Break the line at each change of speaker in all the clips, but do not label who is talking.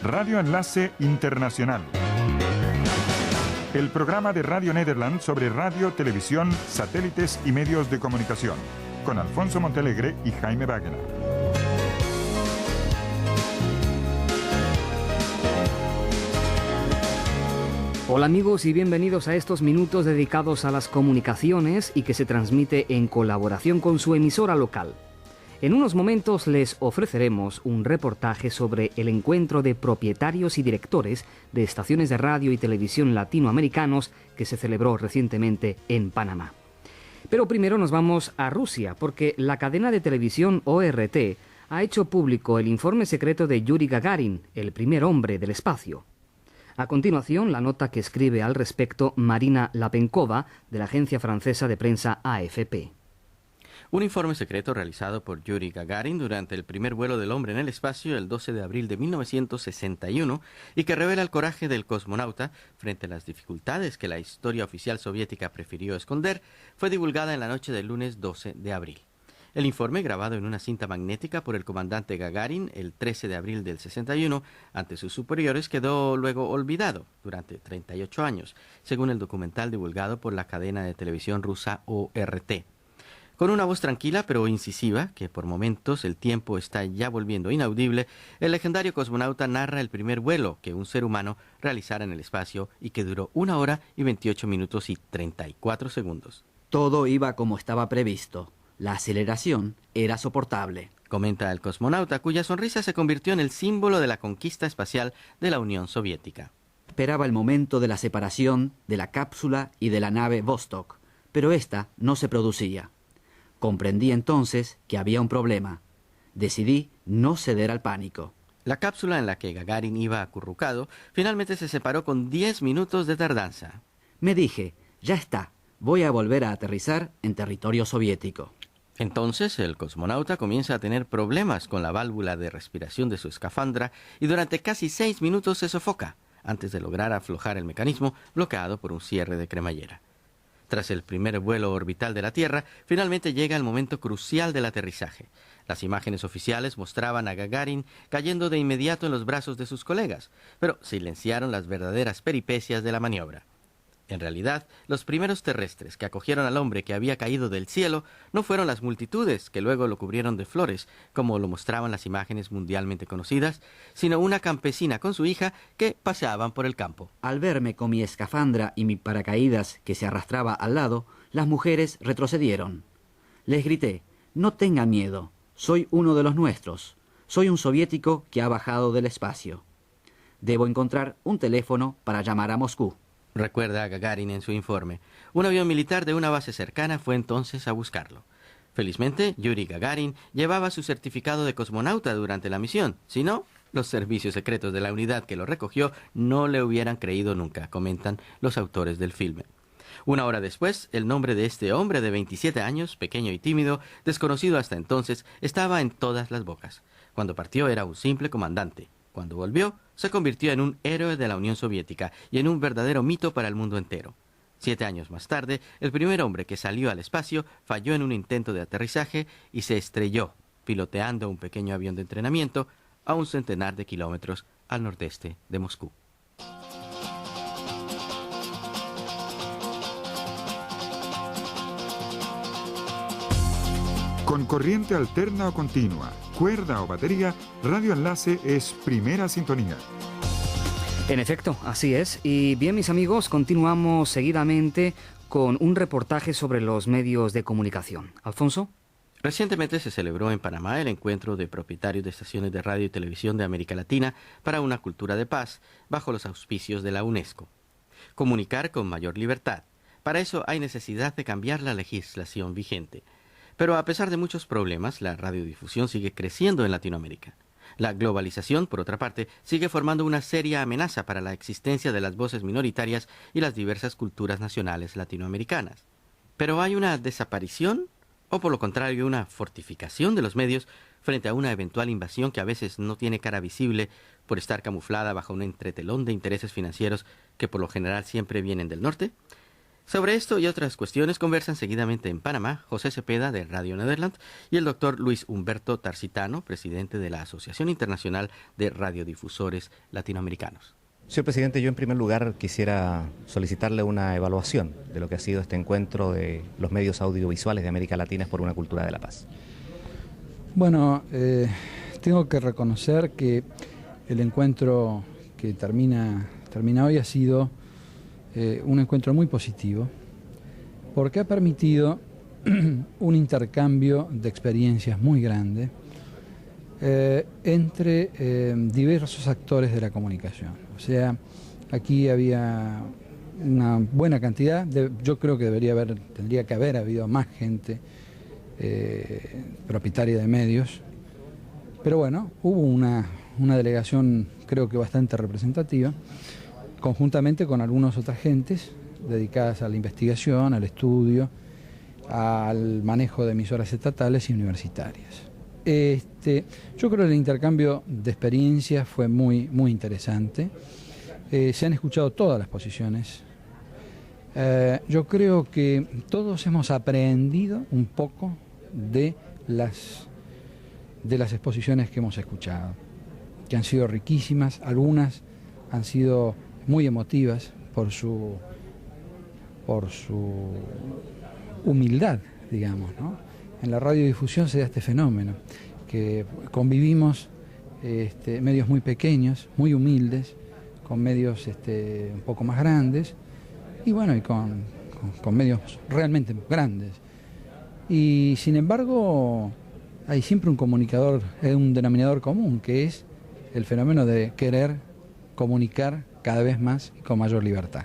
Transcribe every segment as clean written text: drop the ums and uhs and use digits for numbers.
Radio Enlace Internacional. El programa de Radio Nederland sobre radio, televisión, satélites y medios de comunicación, con Alfonso Montealegre y Jaime Wagner.
Hola amigos y bienvenidos a estos minutos dedicados a las comunicaciones y que se transmite en colaboración con su emisora local. En unos momentos les ofreceremos un reportaje sobre el encuentro de propietarios y directores de estaciones de radio y televisión latinoamericanos que se celebró recientemente en Panamá. Pero primero nos vamos a Rusia, porque la cadena de televisión ORT ha hecho público el informe secreto de Yuri Gagarin, el primer hombre del espacio. A continuación, la nota que escribe al respecto Marina Lapenkova, de la agencia francesa de prensa AFP.
Un informe secreto realizado por Yuri Gagarin durante el primer vuelo del hombre en el espacio el 12 de abril de 1961 y que revela el coraje del cosmonauta frente a las dificultades que la historia oficial soviética prefirió esconder, fue divulgada en la noche del lunes 12 de abril. El informe, grabado en una cinta magnética por el comandante Gagarin el 13 de abril del 61 ante sus superiores, quedó luego olvidado durante 38 años, según el documental divulgado por la cadena de televisión rusa ORT. Con una voz tranquila pero incisiva, que por momentos el tiempo está ya volviendo inaudible, el legendario cosmonauta narra el primer vuelo que un ser humano realizara en el espacio y que duró 1 hora y 28 minutos y 34 segundos.
Todo iba como estaba previsto. La aceleración era soportable,
comenta el cosmonauta, cuya sonrisa se convirtió en el símbolo de la conquista espacial de la Unión Soviética.
Esperaba el momento de la separación de la cápsula y de la nave Vostok, pero esta no se producía. Comprendí entonces que había un problema. Decidí no ceder al pánico.
La cápsula en la que Gagarin iba acurrucado finalmente se separó con 10 minutos de tardanza.
Me dije, ya está, voy a volver a aterrizar en territorio soviético.
Entonces el cosmonauta comienza a tener problemas con la válvula de respiración de su escafandra y durante casi 6 minutos se sofoca, antes de lograr aflojar el mecanismo bloqueado por un cierre de cremallera. Tras el primer vuelo orbital de la Tierra, finalmente llega el momento crucial del aterrizaje. Las imágenes oficiales mostraban a Gagarin cayendo de inmediato en los brazos de sus colegas, pero silenciaron las verdaderas peripecias de la maniobra. En realidad, los primeros terrestres que acogieron al hombre que había caído del cielo no fueron las multitudes que luego lo cubrieron de flores, como lo mostraban las imágenes mundialmente conocidas, sino una campesina con su hija que paseaban por el campo.
Al verme con mi escafandra y mi paracaídas que se arrastraba al lado, las mujeres retrocedieron. Les grité, no tengan miedo, soy uno de los nuestros, soy un soviético que ha bajado del espacio. Debo encontrar un teléfono para llamar a Moscú.
Recuerda Gagarin en su informe. Un avión militar de una base cercana fue entonces a buscarlo. Felizmente, Yuri Gagarin llevaba su certificado de cosmonauta durante la misión. Si no, los servicios secretos de la unidad que lo recogió no le hubieran creído nunca, comentan los autores del filme. 1 hora después, el nombre de este hombre de 27 años, pequeño y tímido, desconocido hasta entonces, estaba en todas las bocas. Cuando partió era un simple comandante. Cuando volvió, se convirtió en un héroe de la Unión Soviética y en un verdadero mito para el mundo entero. 7 años más tarde, el primer hombre que salió al espacio falló en un intento de aterrizaje y se estrelló, piloteando un pequeño avión de entrenamiento a 1 centenar de kilómetros al nordeste de Moscú.
Con corriente alterna o continua, cuerda o batería, Radio Enlace es primera sintonía.
En efecto, así es. Y bien, mis amigos, continuamos seguidamente con un reportaje sobre los medios de comunicación. Alfonso.
Recientemente se celebró en Panamá el encuentro de propietarios de estaciones de radio y televisión de América Latina para una cultura de paz, bajo los auspicios de la UNESCO. Comunicar con mayor libertad. Para eso hay necesidad de cambiar la legislación vigente. Pero a pesar de muchos problemas, la radiodifusión sigue creciendo en Latinoamérica. La globalización, por otra parte, sigue formando una seria amenaza para la existencia de las voces minoritarias y las diversas culturas nacionales latinoamericanas. ¿Pero hay una desaparición o, por lo contrario, una fortificación de los medios frente a una eventual invasión que a veces no tiene cara visible por estar camuflada bajo un entretelón de intereses financieros que por lo general siempre vienen del norte? Sobre esto y otras cuestiones conversan seguidamente en Panamá José Cepeda de Radio Nederland y el doctor Luis Humberto Tarsitano, presidente de la Asociación Internacional de Radiodifusores Latinoamericanos.
Señor presidente, yo en primer lugar quisiera solicitarle una evaluación de lo que ha sido este encuentro de los medios audiovisuales de América Latina por una cultura de la paz.
Bueno, tengo que reconocer que el encuentro que termina hoy ha sido un encuentro muy positivo, porque ha permitido un intercambio de experiencias muy grande entre diversos actores de la comunicación. O sea, aquí había una buena cantidad, yo creo que tendría que haber habido más gente propietaria de medios, pero bueno, hubo una delegación creo que bastante representativa, conjuntamente con algunas otras gentes dedicadas a la investigación, al estudio, al manejo de emisoras estatales y universitarias. Yo creo que el intercambio de experiencias fue muy interesante. Se han escuchado todas las posiciones. Yo creo que todos hemos aprendido un poco de las exposiciones que hemos escuchado, que han sido riquísimas, algunas han sido muy emotivas por su humildad, digamos, ¿no? En la radiodifusión se da este fenómeno, que convivimos medios muy pequeños, muy humildes, con medios un poco más grandes, y bueno, y con medios realmente grandes. Y sin embargo, hay siempre un denominador común, que es el fenómeno de querer comunicar cada vez más y con mayor libertad.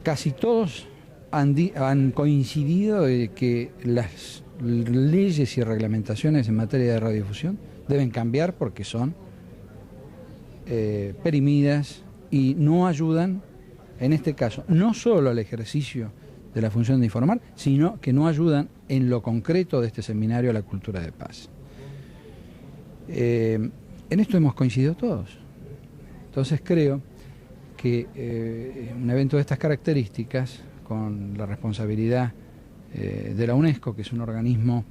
Casi todos han coincidido de que las leyes y reglamentaciones en materia de radiodifusión deben cambiar porque son perimidas y no ayudan, en este caso, no solo al ejercicio de la función de informar, sino que no ayudan en lo concreto de este seminario a la cultura de paz. En esto hemos coincidido todos. Entonces creo que un evento de estas características, con la responsabilidad de la UNESCO, que es un organismo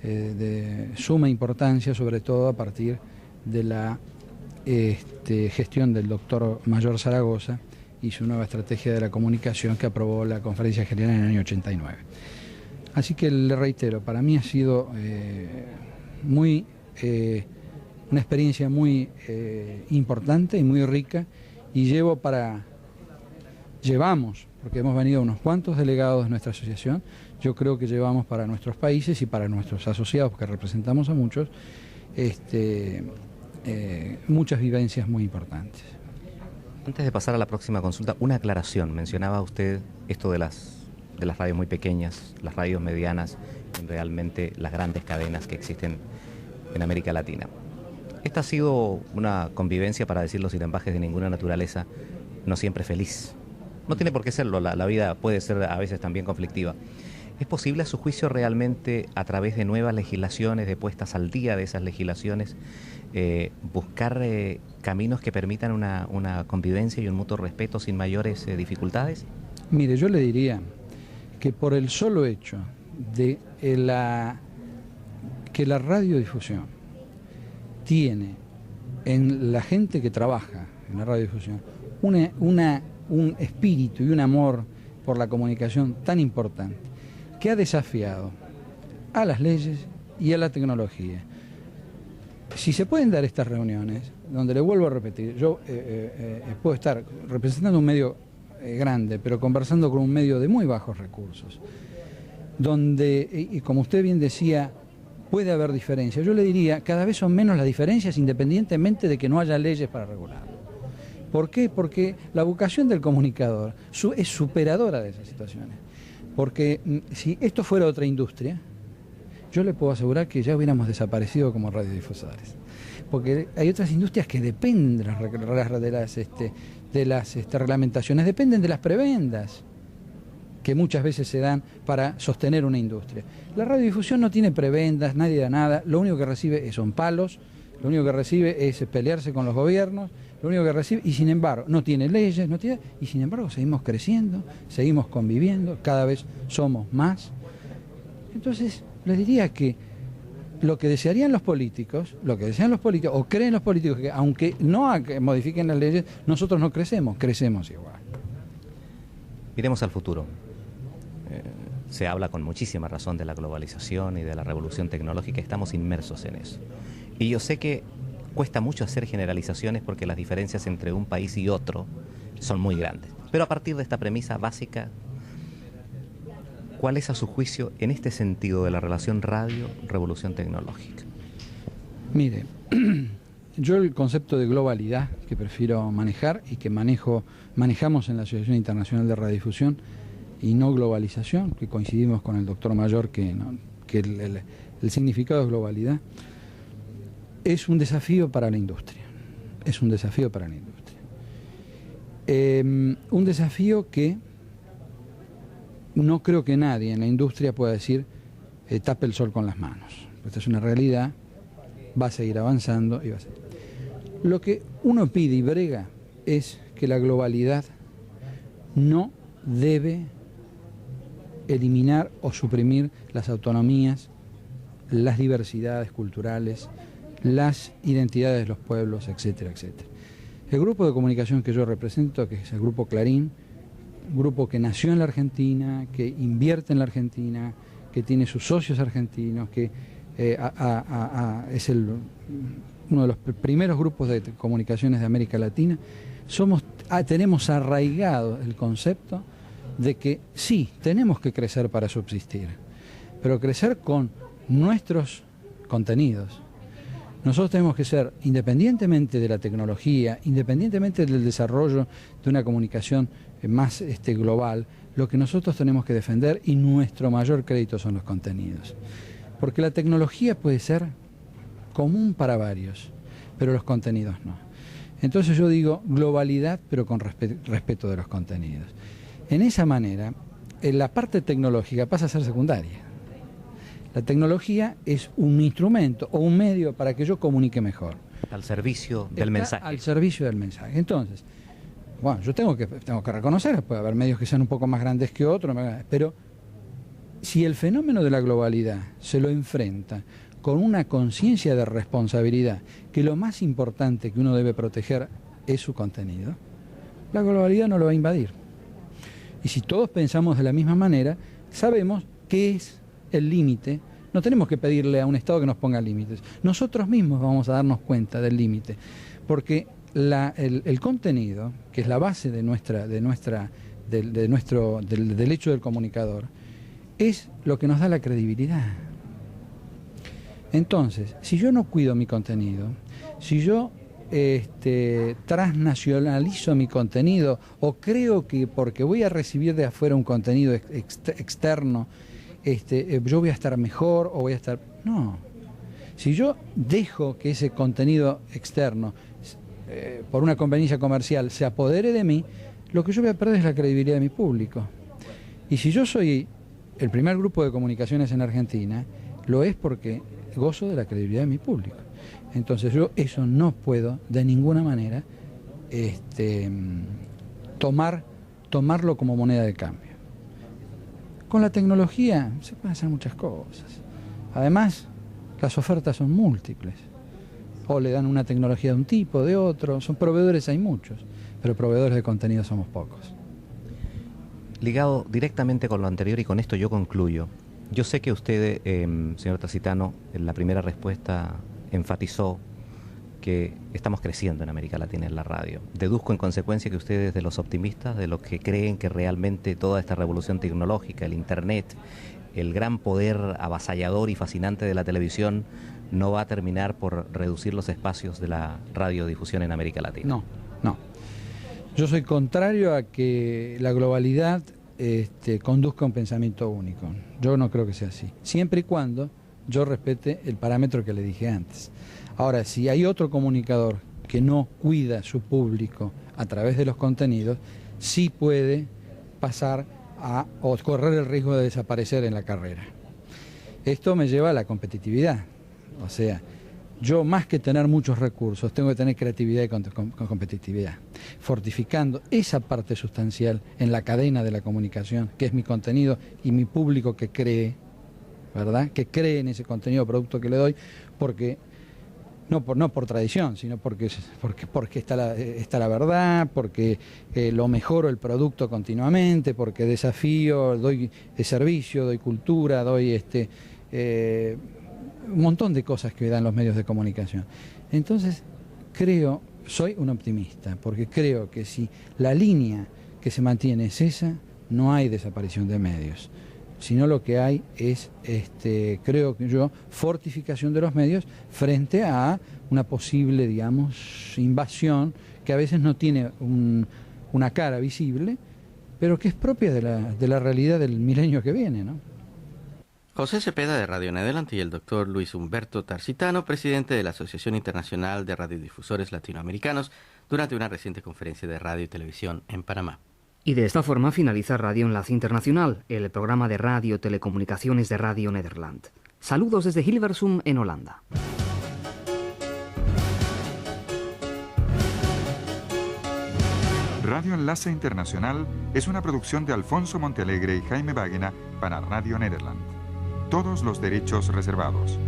de suma importancia, sobre todo a partir de la gestión del doctor Mayor Zaragoza y su nueva estrategia de la comunicación que aprobó la Conferencia General en el año 89. Así que le reitero, para mí ha sido una experiencia muy importante y muy rica, y llevamos, porque hemos venido unos cuantos delegados de nuestra asociación, yo creo que llevamos para nuestros países y para nuestros asociados, porque representamos a muchos, muchas vivencias muy importantes.
Antes de pasar a la próxima consulta, una aclaración. Mencionaba usted esto de las radios muy pequeñas, las radios medianas, y realmente las grandes cadenas que existen en América Latina. Esta ha sido una convivencia, para decirlo sin ambajes de ninguna naturaleza, no siempre feliz. No tiene por qué serlo, la vida puede ser a veces también conflictiva. ¿Es posible, a su juicio, realmente, a través de nuevas legislaciones, de puestas al día de esas legislaciones, buscar caminos que permitan una convivencia y un mutuo respeto sin mayores dificultades?
Mire, yo le diría que por el solo hecho de que la radiodifusión tiene en la gente que trabaja en la radiodifusión un espíritu y un amor por la comunicación tan importante, que ha desafiado a las leyes y a la tecnología. Si se pueden dar estas reuniones, donde le vuelvo a repetir, yo puedo estar representando un medio grande, pero conversando con un medio de muy bajos recursos, donde, y como usted bien decía, puede haber diferencias. Yo le diría, cada vez son menos las diferencias, independientemente de que no haya leyes para regularlo. ¿Por qué? Porque la vocación del comunicador es superadora de esas situaciones. Porque si esto fuera otra industria, yo le puedo asegurar que ya hubiéramos desaparecido como radiodifusores. Porque hay otras industrias que dependen de las reglamentaciones, dependen de las prebendas que muchas veces se dan para sostener una industria. La radiodifusión no tiene prebendas, nadie da nada, lo único que recibe son palos, lo único que recibe es pelearse con los gobiernos, lo único que recibe, y sin embargo, no tiene leyes, y sin embargo seguimos creciendo, seguimos conviviendo, cada vez somos más. Entonces, les diría que lo que desearían los políticos, o creen los políticos, que aunque no modifiquen las leyes, nosotros no crecemos igual.
Miremos al futuro. Se habla con muchísima razón de la globalización y de la revolución tecnológica, estamos inmersos en eso. Y yo sé que cuesta mucho hacer generalizaciones porque las diferencias entre un país y otro son muy grandes. Pero a partir de esta premisa básica, ¿cuál es a su juicio en este sentido de la relación radio-revolución tecnológica?
Mire, yo el concepto de globalidad que prefiero manejar y que manejamos en la Asociación Internacional de Radiodifusión, y no globalización, que coincidimos con el doctor Mayor que el significado de globalidad es un desafío para la industria. Es un desafío para la industria. Un desafío que no creo que nadie en la industria pueda decir tape el sol con las manos. Esta es una realidad, va a seguir avanzando y va a seguir. Lo que uno pide y brega es que la globalidad no debe eliminar o suprimir las autonomías, las diversidades culturales, las identidades de los pueblos, etcétera, etcétera. El grupo de comunicación que yo represento, que es el Grupo Clarín, un grupo que nació en la Argentina, que invierte en la Argentina, que tiene sus socios argentinos, que es uno de los primeros grupos de comunicaciones de América Latina, tenemos arraigado el concepto de que sí, tenemos que crecer para subsistir, pero crecer con nuestros contenidos. Nosotros tenemos que ser, independientemente de la tecnología, independientemente del desarrollo de una comunicación más global, lo que nosotros tenemos que defender y nuestro mayor crédito son los contenidos. Porque la tecnología puede ser común para varios, pero los contenidos no. Entonces yo digo globalidad, pero con respeto de los contenidos. En esa manera, la parte tecnológica pasa a ser secundaria. La tecnología es un instrumento o un medio para que yo comunique mejor.
Al servicio del mensaje.
Al servicio del mensaje. Entonces, bueno, yo tengo que reconocer, puede haber medios que sean un poco más grandes que otros, pero si el fenómeno de la globalidad se lo enfrenta con una conciencia de responsabilidad, que lo más importante que uno debe proteger es su contenido, la globalidad no lo va a invadir. Y si todos pensamos de la misma manera, sabemos qué es el límite. No tenemos que pedirle a un Estado que nos ponga límites. Nosotros mismos vamos a darnos cuenta del límite. Porque el contenido, que es la base del hecho del comunicador, es lo que nos da la credibilidad. Entonces, si yo no cuido mi contenido, si yo transnacionalizo mi contenido o creo que porque voy a recibir de afuera un contenido externo, yo voy a estar mejor o voy a estar... No. Si yo dejo que ese contenido externo, por una conveniencia comercial, se apodere de mí, lo que yo voy a perder es la credibilidad de mi público. Y si yo soy el primer grupo de comunicaciones en Argentina, lo es porque gozo de la credibilidad de mi público. Entonces yo eso no puedo de ninguna manera tomarlo como moneda de cambio. Con la tecnología se pueden hacer muchas cosas. Además, las ofertas son múltiples. O le dan una tecnología de un tipo, de otro. Son proveedores, hay muchos, pero proveedores de contenido somos pocos.
Ligado directamente con lo anterior, y con esto yo concluyo. Yo sé que usted, señor Tacitano, en la primera respuesta enfatizó que estamos creciendo en América Latina en la radio. Deduzco en consecuencia que usted es de los optimistas, de los que creen que realmente toda esta revolución tecnológica, el Internet, el gran poder avasallador y fascinante de la televisión, no va a terminar por reducir los espacios de la radiodifusión en América Latina.
No. Yo soy contrario a que la globalidad conduzca a un pensamiento único. Yo no creo que sea así. Siempre y cuando yo respete el parámetro que le dije antes. Ahora, si hay otro comunicador que no cuida su público a través de los contenidos, sí puede pasar o correr el riesgo de desaparecer en la carrera. Esto me lleva a la competitividad. O sea, yo más que tener muchos recursos, tengo que tener creatividad y competitividad, fortificando esa parte sustancial en la cadena de la comunicación, que es mi contenido y mi público que cree, ¿verdad? Que cree en ese contenido o producto que le doy, porque no por tradición, sino porque está la verdad, porque lo mejoro el producto continuamente, porque desafío, doy servicio, doy cultura, doy un montón de cosas que dan los medios de comunicación. Entonces, soy un optimista, porque creo que si la línea que se mantiene es esa, no hay desaparición de medios, sino lo que hay es, creo que yo, fortificación de los medios frente a una posible, digamos, invasión que a veces no tiene una cara visible, pero que es propia de la realidad del milenio que viene, ¿no?
José Cepeda de Radio Nederland y el doctor Luis Humberto Tarsitano, presidente de la Asociación Internacional de Radiodifusores Latinoamericanos, durante una reciente conferencia de radio y televisión en Panamá.
Y de esta forma finaliza Radio Enlace Internacional, el programa de radio telecomunicaciones de Radio Nederland. Saludos desde Hilversum, en Holanda.
Radio Enlace Internacional es una producción de Alfonso Montealegre y Jaime Báguena para Radio Nederland. Todos los derechos reservados.